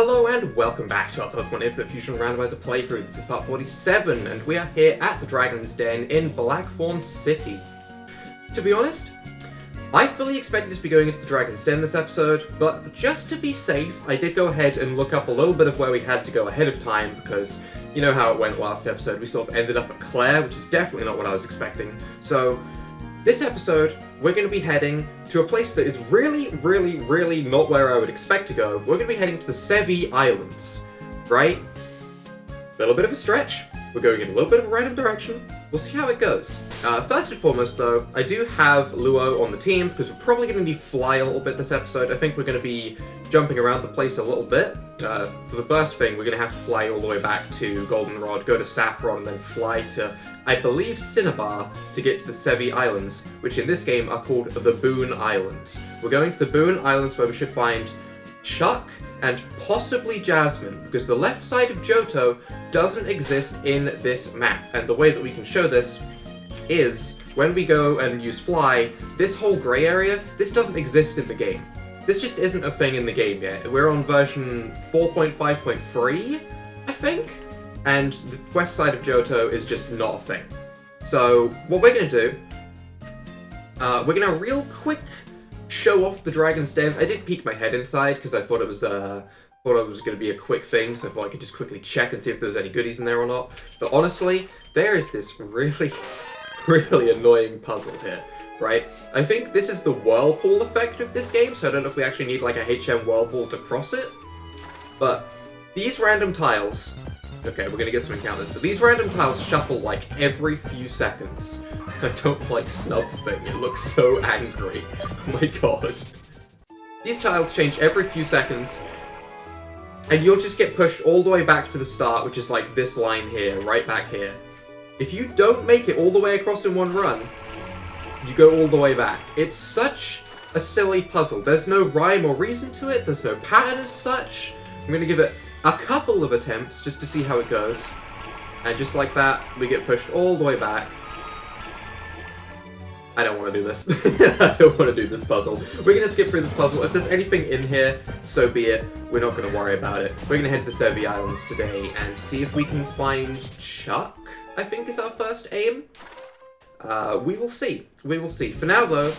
Hello and welcome back to our Pokemon Infinite Fusion Randomizer playthrough. This is part 47 and we are here at the Dragon's Den in Blackthorn City. To be honest, I fully expected to be going into the Dragon's Den this episode, but just to be safe, I did go ahead and look up a little bit of where we had to go ahead of time because you know how it went last episode. We sort of ended up at Claire, which is definitely not what I was expecting. So this episode, we're going to be heading to a place that is really not where I would expect to go. We're going to be heading to the Sevi Islands, right? A little bit of a stretch. We're going in a little bit of a random direction. We'll see how it goes. First and foremost, though, I do have Luo on the team because we're probably going to need Fly a little bit this episode. I think we're going to be jumping around the place a little bit. For the first thing, we're going to have to fly all the way back to Goldenrod, go to Saffron, and then fly to, I believe, Cinnabar to get to the Sevi Islands, which in this game are called the Boon Islands. We're going to the Boon Islands where we should find Chuck and possibly Jasmine, because the left side of Johto doesn't exist in this map. And the way that we can show this is when we go and use Fly, this whole grey area, this doesn't exist in the game. This just isn't a thing in the game yet. We're on version 4.5.3, I think, and the west side of Johto is just not a thing. So what we're going to do, we're going to real quick show off the Dragon's Den. I did peek my head inside because I thought it was going to be a quick thing, so I thought I could just quickly check and see if there was any goodies in there or not. But honestly, there is this really annoying puzzle here, right? I think this is the whirlpool effect of this game, so I don't know if we actually need like a HM whirlpool to cross it. But these random tiles, okay, we're going to get some encounters, but these random tiles shuffle like every few seconds. I don't like Snub Thing, it looks so angry. Oh my god. These tiles change every few seconds, and you'll just get pushed all the way back to the start, which is like this line here, right back here. If you don't make it all the way across in one run, you go all the way back. It's such a silly puzzle. There's no rhyme or reason to it, there's no pattern as such. I'm going to give it a couple of attempts just to see how it goes. And just like that, we get pushed all the way back. I don't want to do this. I don't want to do this puzzle. We're going to skip through this puzzle. If there's anything in here, so be it. We're not going to worry about it. We're going to head to the Sevi Islands today and see if we can find Chuck, I think is our first aim. We will see. We will see. For now, though,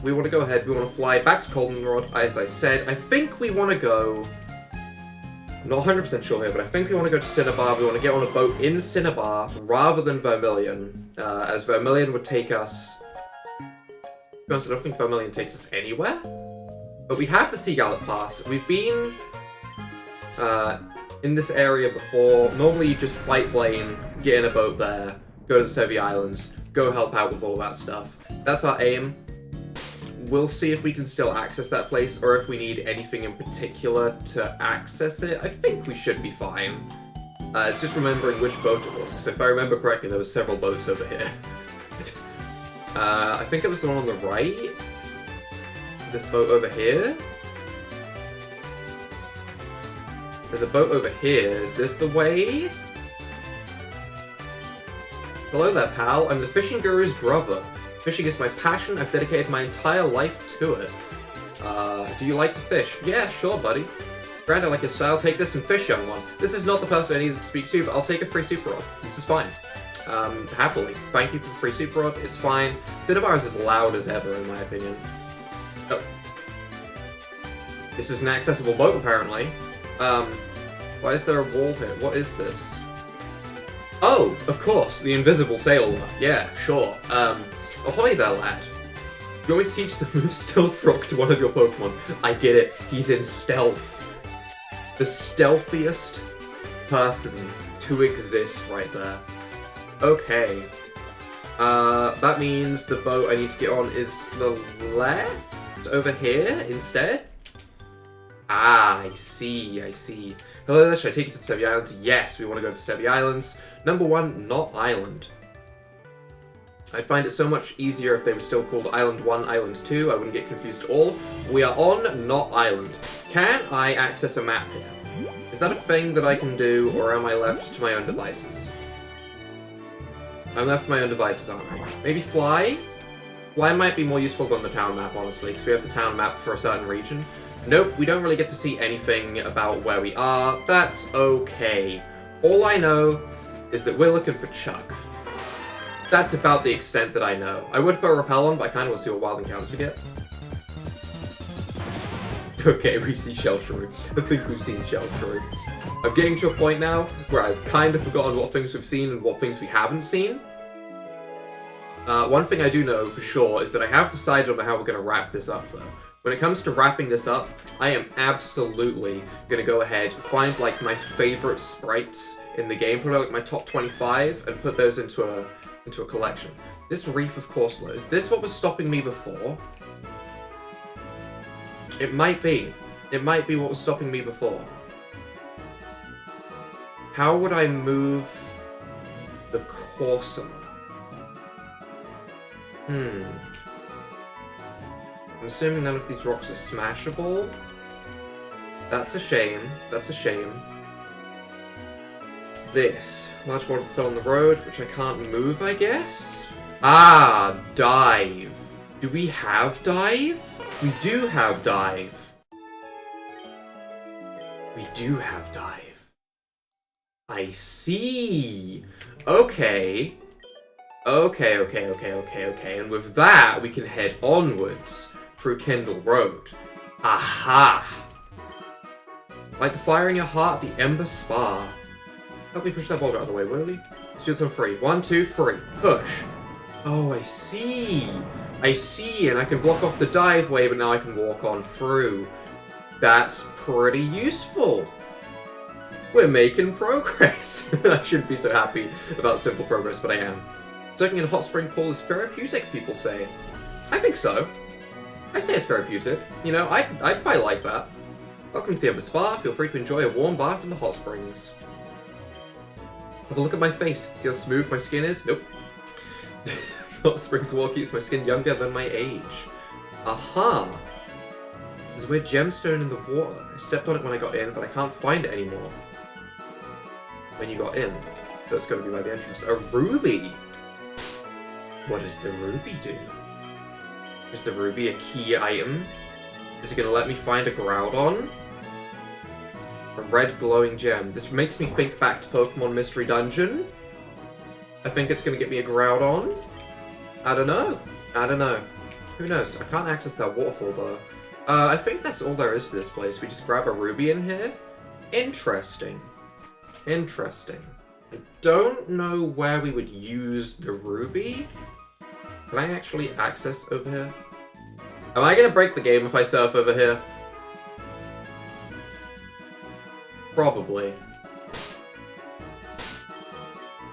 we want to go ahead. We want to fly back to Goldenrod, as I said. I think we want to go... I'm not 100% sure here, but I think we want to go to Cinnabar. We want to get on a boat in Cinnabar rather than Vermilion, as Vermilion would take us... To be honest, I don't think Vermilion takes us anywhere. But we have the Sea Gallop Pass. We've been in this area before. Normally you just fight Blaine, get in a boat there, go to the Sevi Islands, go help out with all that stuff. That's our aim. We'll see if we can still access that place, or if we need anything in particular to access it. I think we should be fine. It's just remembering which boat it was, because if I remember correctly, there were several boats over here. I think it was the one on the right. This boat over here. There's a boat over here. Is this the way? Hello there, pal. I'm the fishing guru's brother. Fishing is my passion. I've dedicated my entire life to it. Do you like to fish? Yeah, sure, buddy. Grand, I like your style. Take this and fish, young one. This is not the person I need to speak to, but I'll take a free super rod. This is fine. Happily. Thank you for the free super rod. It's fine. Cinnabar is as loud as ever, in my opinion. Oh. This is an accessible boat, apparently. Why is there a wall here? What is this? Oh, of course, the invisible sailor. Yeah, sure. Ahoy there, lad. You want me to teach the move Stealth Rock to one of your Pokemon? I get it. He's in stealth. The stealthiest person to exist right there. Okay. That means the boat I need to get on is the left? Over here instead? Ah, I see. Hello there, should I take you to the Sevi Islands? Yes, we want to go to the Sevi Islands. Number 1, not Island. I'd find it so much easier if they were still called Island 1, Island 2. I wouldn't get confused at all. We are on Not Island. Can I access a map here? Is that a thing that I can do, or am I left to my own devices? I'm left to my own devices, aren't I? Maybe Fly? Fly might be more useful than the town map, honestly, because we have the town map for a certain region. Nope, we don't really get to see anything about where we are. That's okay. All I know is that we're looking for Chuck. That's about the extent that I know. I would put a repel on, but I kind of want to see what wild encounters we get. Okay, we see Shell Shrew. I think we've seen Shell Shrew. I'm getting to a point now where I've kind of forgotten what things we've seen and what things we haven't seen. One thing I do know for sure is that I have decided on how we're going to wrap this up, though. When it comes to wrapping this up, I am absolutely going to go ahead, find, like, my favorite sprites in the game, put like my top 25, and put those into a collection. This Reef of Corsola, is this what was stopping me before? It might be. It might be what was stopping me before. How would I move the Corsola? I'm assuming none of these rocks are smashable. That's a shame. That's a shame. This. Large water fell on the road, which I can't move, I guess? Ah, dive. Do we have dive? We do have dive. We do have dive. I see. Okay. Okay. And with that, we can head onwards through Kendall Road. Aha! Like the fire in your heart at the Ember Spa. Help me push that boulder out of the way, will you? Let's do this on 3. 1, 2, 3. Push. Oh, I see. I see, and I can block off the dive way, but now I can walk on through. That's pretty useful. We're making progress. I shouldn't be so happy about simple progress, but I am. Soaking in a hot spring pool is therapeutic, people say. I think so. I'd say it's therapeutic. You know, I'd quite like that. Welcome to the Ember Spa. Feel free to enjoy a warm bath in the hot springs. Have a look at my face. See how smooth my skin is? Nope. Hot springs water keeps my skin younger than my age. Aha! There's a weird gemstone in the water. I stepped on it when I got in, but I can't find it anymore. When you got in. So it's going to be by the entrance. A ruby! What does the ruby do? Is the ruby a key item? Is it going to let me find a Groudon? A red glowing gem. This makes me think back to Pokemon Mystery Dungeon. I think it's going to get me a Groudon. I don't know. Who knows? I can't access that waterfall though. I think that's all there is to this place. We just grab a ruby in here. Interesting. I don't know where we would use the ruby. Can I actually access over here? Am I going to break the game if I surf over here? Probably.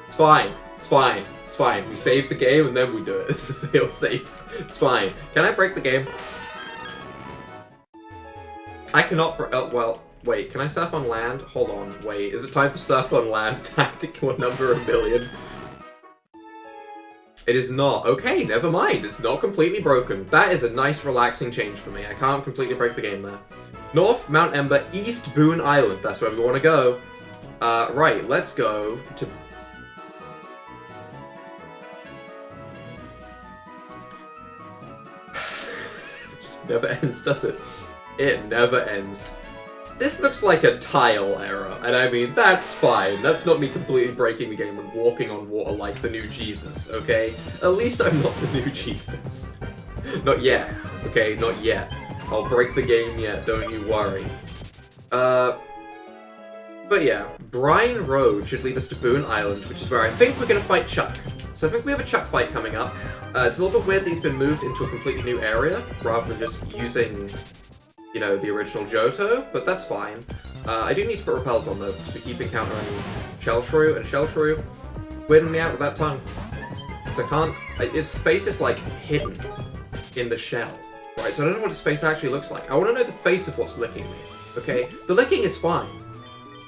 It's fine. We save the game and then we do it. It's a fail safe. It's fine. Can I break the game? I cannot well, wait, can I surf on land? Hold on, wait. Is it time for surf on land tactic or number 1,000,000? It is not. Okay, never mind. It's not completely broken. That is a nice, relaxing change for me. I can't completely break the game there. North, Mount Ember, East, Boon Island. That's where we want to go. Right, let's go to... Just never ends, does it? It never ends. This looks like a tile error, and I mean, that's fine. That's not me completely breaking the game and walking on water like the new Jesus, okay? At least I'm not the new Jesus. Not yet, okay? Not yet. I'll break the game yet, don't you worry. But yeah, Brine Road should lead us to Boon Island, which is where I think we're gonna fight Chuck. So I think we have a Chuck fight coming up. It's a little bit weird that he's been moved into a completely new area, rather than just using... you know, the original Johto, but that's fine. I do need to put repels on though, because we keep encountering Shell Shrew, and Shell Shrew weirding me out with that tongue. Because I can't, its face is like hidden in the shell. Right, so I don't know what its face actually looks like. I want to know the face of what's licking me, okay? The licking is fine.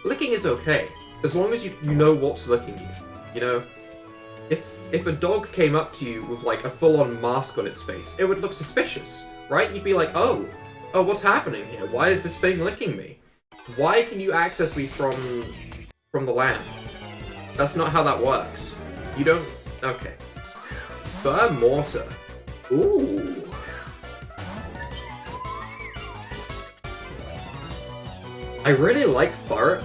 Licking is okay, as long as you know what's licking you. You know, if a dog came up to you with like a full-on mask on its face, it would look suspicious, right? You'd be like, oh, what's happening here? Why is this thing licking me? Why can you access me from the land? That's not how that works. You don't... Okay. Fur Mortar. Ooh. I really like Furret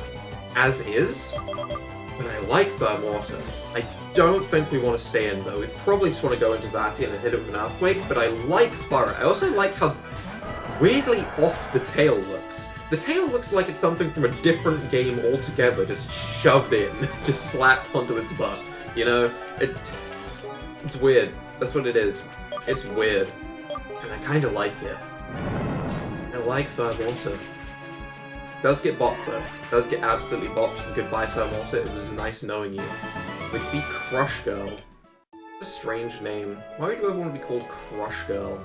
as is, but I like Firm Water. I don't think we want to stay in though. We probably just want to go into Zacian and hit it with an Earthquake, but I like Furret. I also like how weirdly off the tail looks. The tail looks like it's something from a different game altogether, just shoved in, just slapped onto its butt. You know? It's weird. That's what it is. It's weird. And I kinda like it. I like Firm Water. Does get bopped though. Does get absolutely bopped. Goodbye, Firm Water. It was nice knowing you. We defeat Crush Girl. What a strange name. Why would you ever want to be called Crush Girl?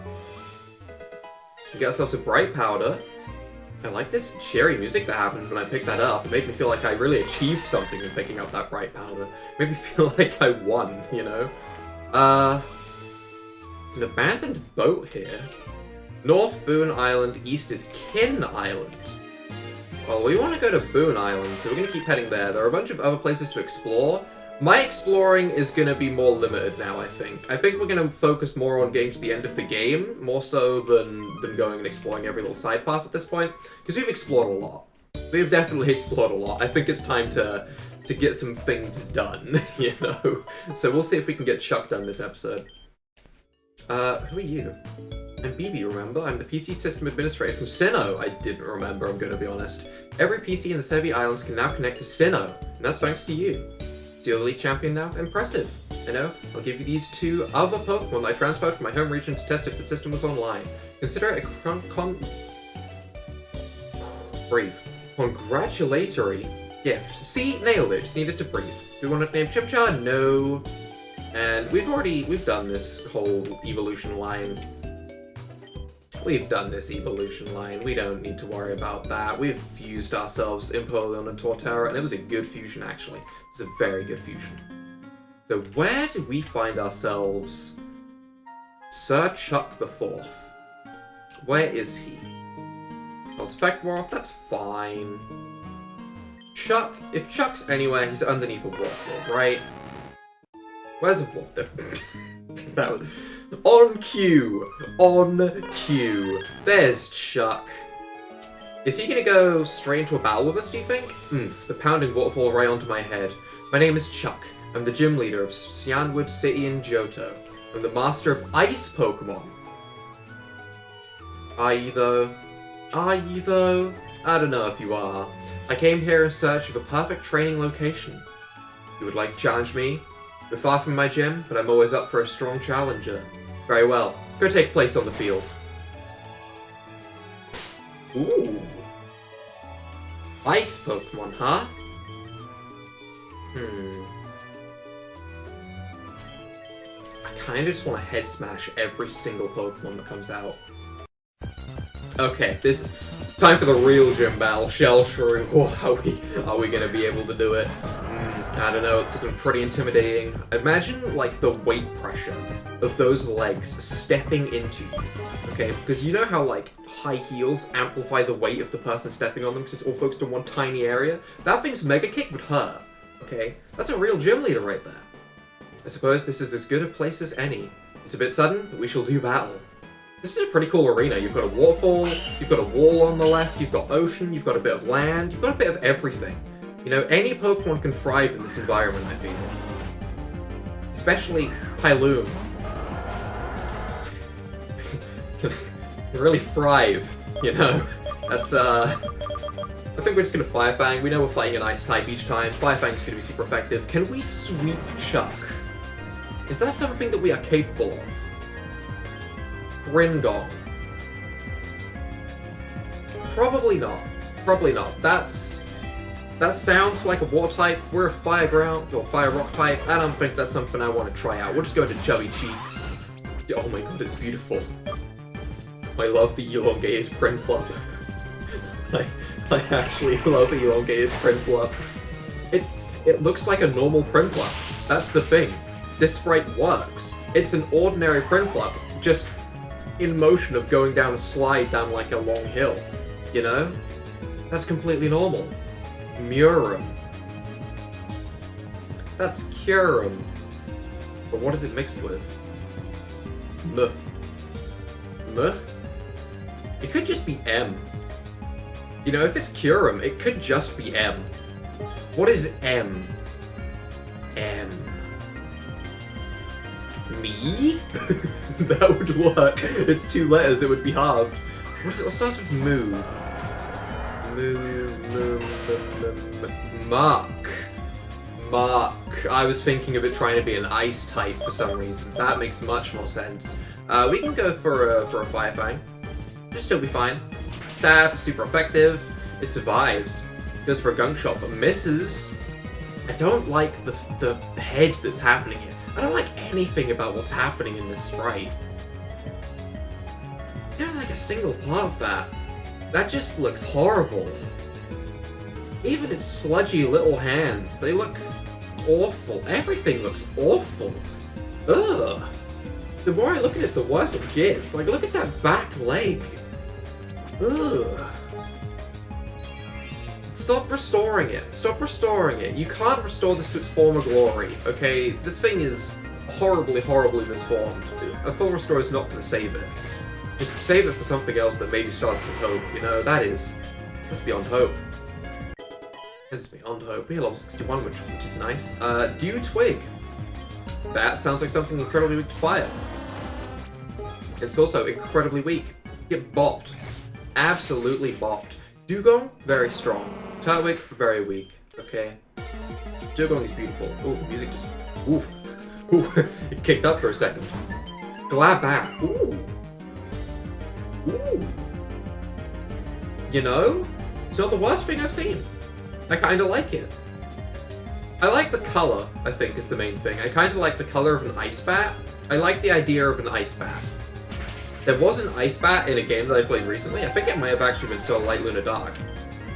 We get ourselves a Bright Powder. I like this cheery music that happened when I picked that up. It made me feel like I really achieved something in picking up that Bright Powder. It made me feel like I won, you know? There's an abandoned boat here. North Boon Island, east is Kin Island. Well, we want to go to Boon Island, so we're going to keep heading there. There are a bunch of other places to explore. My exploring is going to be more limited now, I think. I think we're going to focus more on getting to the end of the game, more so than going and exploring every little side path at this point, because we've explored a lot. We've definitely explored a lot. I think it's time to get some things done, you know? So we'll see if we can get Chuck done this episode. Who are you? I'm BB, remember? I'm the PC system administrator from Sinnoh. I didn't remember, I'm gonna be honest. Every PC in the Sevi Islands can now connect to Sinnoh, and that's thanks to you. You're the league champion now? Impressive. I know. I'll give you these two other Pokemon that I transferred from my home region to test if the system was online. Consider it a breathe. Congratulatory gift. See? Nailed it. Just needed to breathe. Do we want to name Chimchar? No. And we've done this whole evolution line. We've done this evolution line. We don't need to worry about that. We've fused ourselves Empoleon and Torterra, and it was a good fusion, actually. It was a very good fusion. So where do we find ourselves Sir Chuck the Fourth? Where is he? Well, Spectwarf, that's fine. Chuck, if Chuck's anywhere, he's underneath a waterfall, right? Where's the wolf though? That was... On cue! On cue! There's Chuck. Is he gonna go straight into a battle with us, do you think? The pounding waterfall right onto my head. My name is Chuck. I'm the gym leader of Cianwood City in Johto. I'm the master of ice Pokemon. Are you though? Are you though? I don't know if you are. I came here in search of a perfect training location. You would like to challenge me? We're far from my gym, but I'm always up for a strong challenger. Very well. Go take place on the field. Ooh. Ice Pokemon, huh? I kinda just want to head smash every single Pokemon that comes out. Okay, this... Time for the real gym battle. Shell Shrew. Oh, are we gonna be able to do it? I don't know, it's looking pretty intimidating. Imagine, like, the weight pressure of those legs stepping into you, okay? Because you know how, like, high heels amplify the weight of the person stepping on them because it's all focused on one tiny area? That thing's Mega Kick would hurt, okay? That's a real gym leader right there. I suppose this is as good a place as any. It's a bit sudden, but we shall do battle. This is a pretty cool arena. You've got a waterfall, you've got a wall on the left, you've got ocean, you've got a bit of land, you've got a bit of everything. You know, any Pokemon can thrive in this environment, I feel. Especially Pyloom. Can really thrive, you know? That's, I think we're just gonna Fire Fang. We know we're fighting an Ice type each time. Fire Fang's gonna be super effective. Can we sweep Chuck? Is that something that we are capable of? Gringong. Probably not. Probably not. That sounds like a water type. We're a fire ground or fire rock type. I don't think that's something I want to try out. We'll just go into Chubby Cheeks. Oh my god, it's beautiful. I love the elongated Prinplup. I actually love elongated Prinplup. It looks like a normal Prinplup. That's the thing. This sprite works. It's an ordinary Prinplup, just in motion of going down a slide down like a long hill. You know? That's completely normal. Murum. That's Curum. But what is it mixed with? M. It could just be M. You know, if it's Curum, it could just be M. What is M? M. Me? That would work. It's 2 letters, it would be halved. What starts with Moo? Mark. Mark. I was thinking of it trying to be an ice type for some reason. That makes much more sense. We can go for a Fire Fang. Should still be fine. Stab, super effective. It survives. Goes for a Gunk Shot, but misses. I don't like the head that's happening here. I don't like anything about what's happening in this sprite. I don't like a single part of that. That just looks horrible. Even its sludgy little hands, they look awful. Everything looks awful. Ugh. The more I look at it, the worse it gets. Like, look at that back leg. Ugh. Stop restoring it. Stop restoring it. You can't restore this to its former glory, okay? This thing is horribly, horribly misformed. A full restore is not going to save it. Just save it for something else that maybe starts with hope, you know? That's beyond hope. It's beyond hope. We have level 61, which is nice. Dew Twig. That sounds like something incredibly weak to fire. It's also incredibly weak. Get bopped. Absolutely bopped. Dugong, very strong. Turtwig, very weak. Okay. Dugong is beautiful. Ooh, the music just... Ooh. Ooh. It kicked up for a second. Glabat. Ooh. Ooh. You know? It's not the worst thing I've seen. I kinda like it. I like the color, I think, is the main thing. I kinda like the color of an ice bat. I like the idea of an ice bat. There was an ice bat in a game that I played recently. I think it might have actually been So Light Lunar Dark.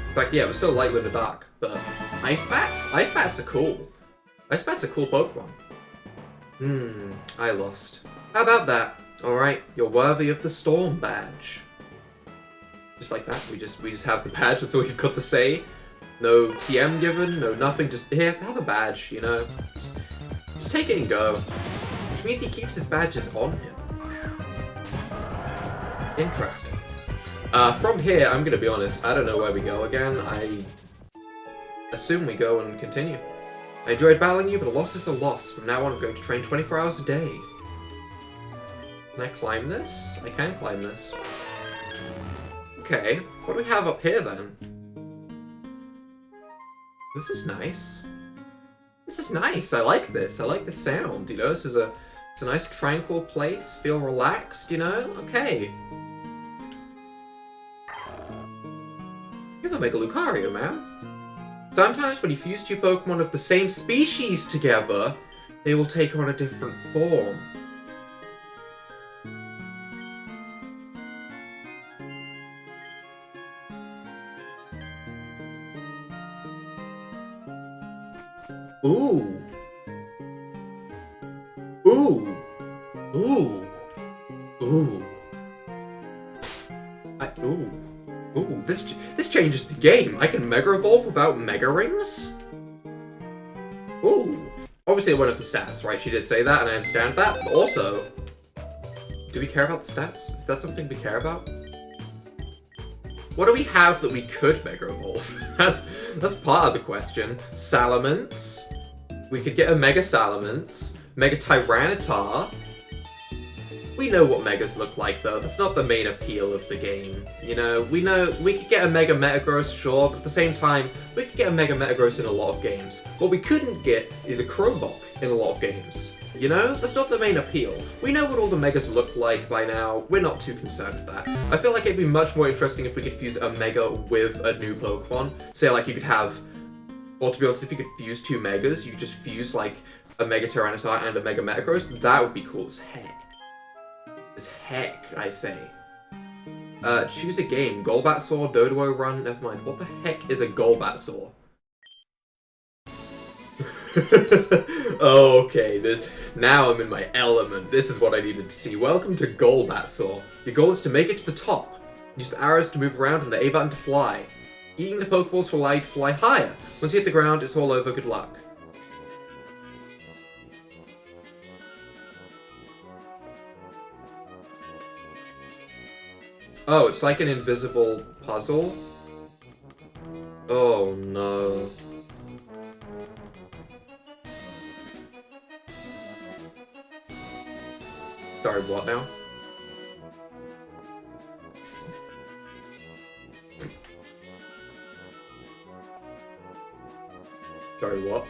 In fact, yeah, it was So Light Lunar Dark. But ice bats? Ice bats are cool. Ice bats are cool Pokemon. I lost. How about that? Alright, you're worthy of the Storm Badge. Just like that, we just have the badge, that's all you've got to say. No TM given, no nothing, just here, have a badge, you know. Just take it and go. Which means he keeps his badges on him. Interesting. From here, I'm gonna be honest, I don't know where we go again. I assume we go and continue. I enjoyed battling you, but a loss is a loss. From now on, I'm going to train 24 hours a day. Can I climb this? I can climb this. Okay, what do we have up here then? This is nice. This is nice. I like this. I like the sound. You know, it's a nice tranquil place. Feel relaxed. You know. Okay. You have a Mega Lucario, man. Sometimes when you fuse 2 Pokemon of the same species together, they will take on a different form. Ooh. Ooh. Ooh. Ooh. Ooh. Ooh, this changes the game. I can Mega Evolve without Mega Rings? Ooh. Obviously, I went up the stats, right? She did say that, and I understand that. But also, do we care about the stats? Is that something we care about? What do we have that we could Mega Evolve? That's part of the question. Salamence. We could get a Mega Salamence. Mega Tyranitar. We know what Megas look like, though. That's not the main appeal of the game. You know we could get a Mega Metagross, sure, but at the same time, we could get a Mega Metagross in a lot of games. What we couldn't get is a Crobok in a lot of games. You know? That's not the main appeal. We know what all the Megas look like by now. We're not too concerned with that. I feel like it'd be much more interesting if we could fuse a Mega with a new Pokemon. Say, like, you could have... Or to be honest, if you could fuse 2 Megas, you could just fuse, like, a Mega Tyranitar and a Mega Metagross. That would be cool as heck. As heck, I say. Choose a game. Golbatsaur, Doduo Run, never mind. What the heck is a Golbatsaur? Okay, now I'm in my element. This is what I needed to see. Welcome to Golbatsaur. Your goal is to make it to the top. Use the arrows to move around and the A button to fly. Eating the Pokeball to allow you to fly higher. Once you hit the ground, it's all over. Good luck. Oh, it's like an invisible puzzle? Oh no. Sorry, what now? Sorry, what?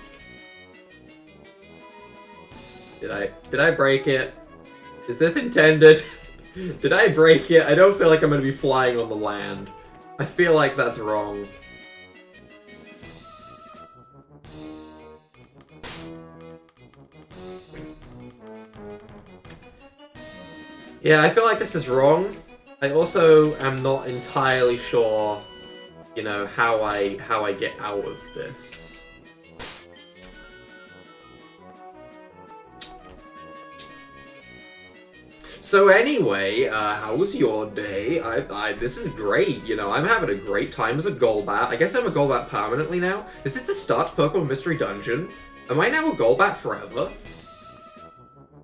Did I break it? Is this intended? Did I break it? I don't feel like I'm gonna be flying on the land. I feel like that's wrong. Yeah, I feel like this is wrong. I also am not entirely sure, you know, how I get out of this. So anyway, how was your day? This is great, you know, I'm having a great time as a Golbat. I guess I'm a Golbat permanently now. Is this the start to Pokemon Mystery Dungeon? Am I now a Golbat forever?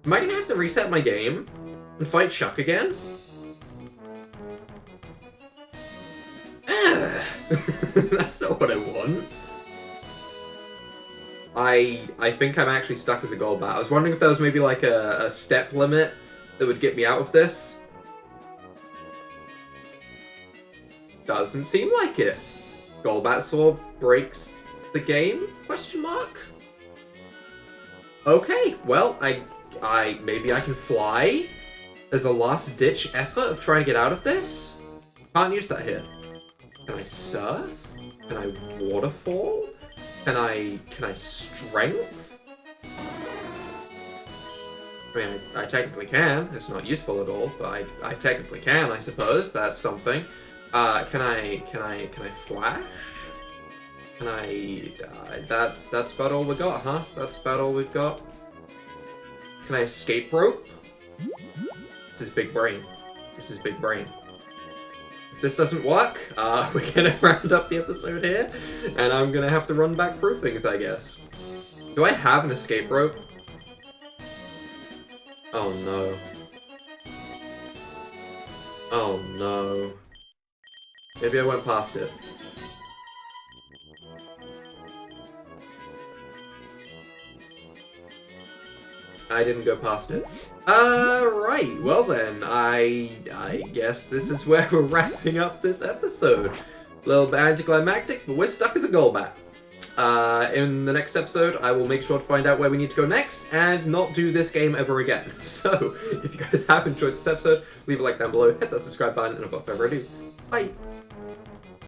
Am I gonna have to reset my game and fight Chuck again? That's not what I want. I think I'm actually stuck as a Golbat. I was wondering if there was maybe like a step limit that would get me out of this. Doesn't seem like it. Golbatsaur breaks the game? Question mark? Okay, well, maybe I can fly as a last-ditch effort of trying to get out of this? Can't use that here. Can I surf? Can I waterfall? Can I strength? I mean, I technically can. It's not useful at all, but I technically can, I suppose. That's something. Can I flash? Can I... that's about all we got, huh? That's about all we've got. Can I escape rope? This is big brain. This is big brain. If this doesn't work, we're gonna round up the episode here, and I'm gonna have to run back through things, I guess. Do I have an escape rope? Oh no. Oh no. Maybe I went past it. I didn't go past it. Right. Well then, I guess this is where we're wrapping up this episode. A little bit anticlimactic, but we're stuck as a Golbat. In the next episode, I will make sure to find out where we need to go next and not do this game ever again. So, if you guys have enjoyed this episode, leave a like down below, hit that subscribe button, and without further ado, bye!